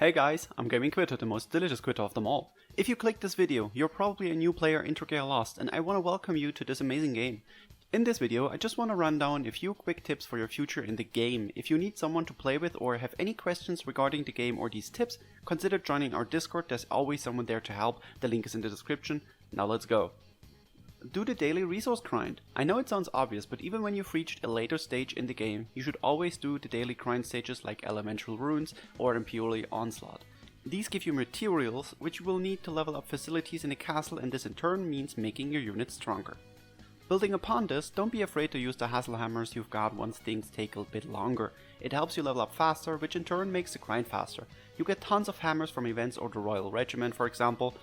Hey guys, I'm Gaming Quitte, the most delicious Quitte of them all. If you clicked this video, you're probably a new player in Dragalia Lost, and I want to welcome you to this amazing game. In this video, I just want to run down a few quick tips for your future in the game. If you need someone to play with or have any questions regarding the game or these tips, consider joining our Discord. There's always someone there to help. The link is in the description. Now let's go. Do the daily resource grind. I know it sounds obvious, but even when you've reached a later stage in the game, you should always do the daily grind stages like Elemental Runes or Imperial Onslaught. These give you materials which you will need to level up facilities in the castle, and this in turn means making your units stronger. Building upon this, don't be afraid to use the hassle hammers you've got once things take a bit longer. It helps you level up faster, which in turn makes the grind faster. You get tons of hammers from events or the Royal Regiment, for example.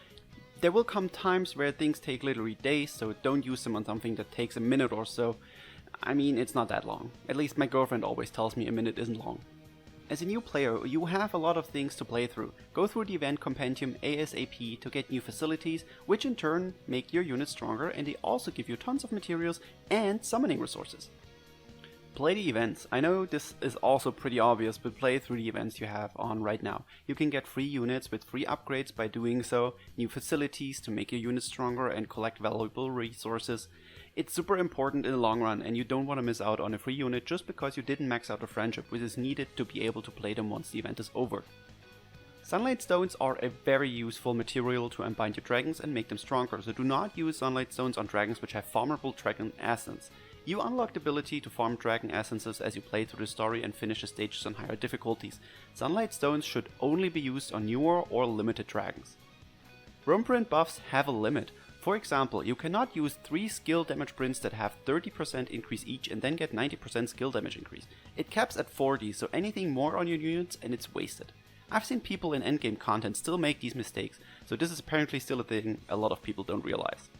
There will come times where things take literally days, so don't use them on something that takes a minute or so. I mean, it's not that long. At least my girlfriend always tells me a minute isn't long. As a new player, you have a lot of things to play through. Go through the Event Compendium ASAP to get new facilities, which in turn make your units stronger, and they also give you tons of materials and summoning resources. Play the events. I know this is also pretty obvious, but play through the events you have on right now. You can get free units with free upgrades by doing so, new facilities to make your units stronger, and collect valuable resources. It's super important in the long run, and you don't want to miss out on a free unit just because you didn't max out a friendship, which is needed to be able to play them once the event is over. Sunlight stones are a very useful material to unbind your dragons and make them stronger, so do not use sunlight stones on dragons which have farmable dragon essence. You unlock the ability to farm dragon essences as you play through the story and finish the stages on higher difficulties. Sunlight stones should only be used on newer or limited dragons. Wyrmprint buffs have a limit. For example, you cannot use 3 skill damage prints that have 30% increase each and then get 90% skill damage increase. It caps at 40, so anything more on your units and it's wasted. I've seen people in endgame content still make these mistakes, so this is apparently still a thing a lot of people don't realize.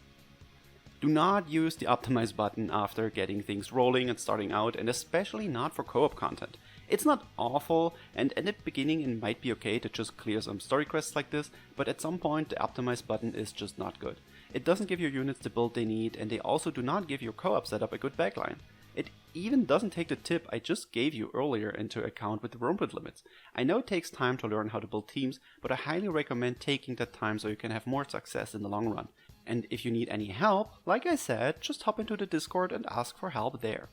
Do not use the optimize button after getting things rolling and starting out, and especially not for co-op content. It's not awful, and at the beginning it might be okay to just clear some story quests like this, but at some point the optimize button is just not good. It doesn't give your units the build they need, and they also do not give your co-op setup a good backline. It even doesn't take the tip I just gave you earlier into account with the Wyrmprint limits. I know it takes time to learn how to build teams, but I highly recommend taking that time so you can have more success in the long run. And if you need any help, like I said, just hop into the Discord and ask for help there.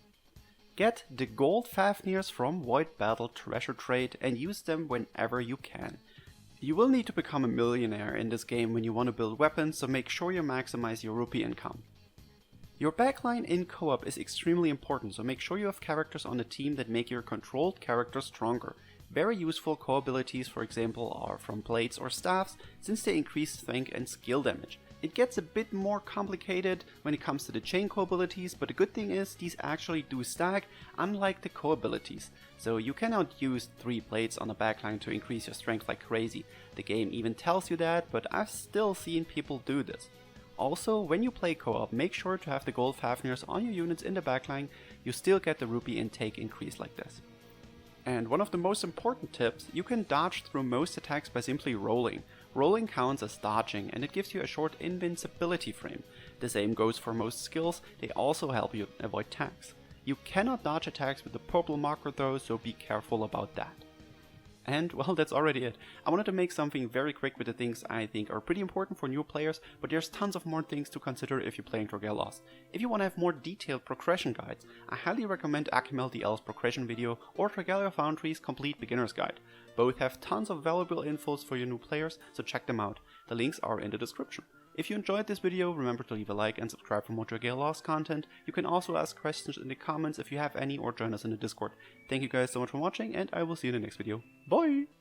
Get the Gold Fafnirs from Void Battle Treasure Trade and use them whenever you can. You will need to become a millionaire in this game when you want to build weapons, so make sure you maximize your rupee income. Your backline in co-op is extremely important, so make sure you have characters on the team that make your controlled character stronger. Very useful co-abilities, for example, are from blades or staffs, since they increase strength and skill damage. It gets a bit more complicated when it comes to the chain co-abilities, but the good thing is these actually do stack, unlike the co-abilities. So you cannot use 3 blades on a backline to increase your strength like crazy. The game even tells you that, but I've still seen people do this. Also, when you play co-op, make sure to have the Gold Fafnirs on your units in the backline. You still get the rupee intake increase like this. And one of the most important tips, you can dodge through most attacks by simply rolling. Rolling counts as dodging, and it gives you a short invincibility frame. The same goes for most skills, they also help you avoid attacks. You cannot dodge attacks with the purple marker though, so be careful about that. And well, that's already it. I wanted to make something very quick with the things I think are pretty important for new players, but there's tons of more things to consider if you're playing Dragalia Lost. If you want to have more detailed progression guides, I highly recommend Achimel the Elf's progression video or Dragalia Foundry's complete beginner's guide. Both have tons of valuable infos for your new players, so check them out. The links are in the description. If you enjoyed this video, remember to leave a like and subscribe for more Dragalia Lost content. You can also ask questions in the comments if you have any, or join us in the Discord. Thank you guys so much for watching, and I will see you in the next video. Bye!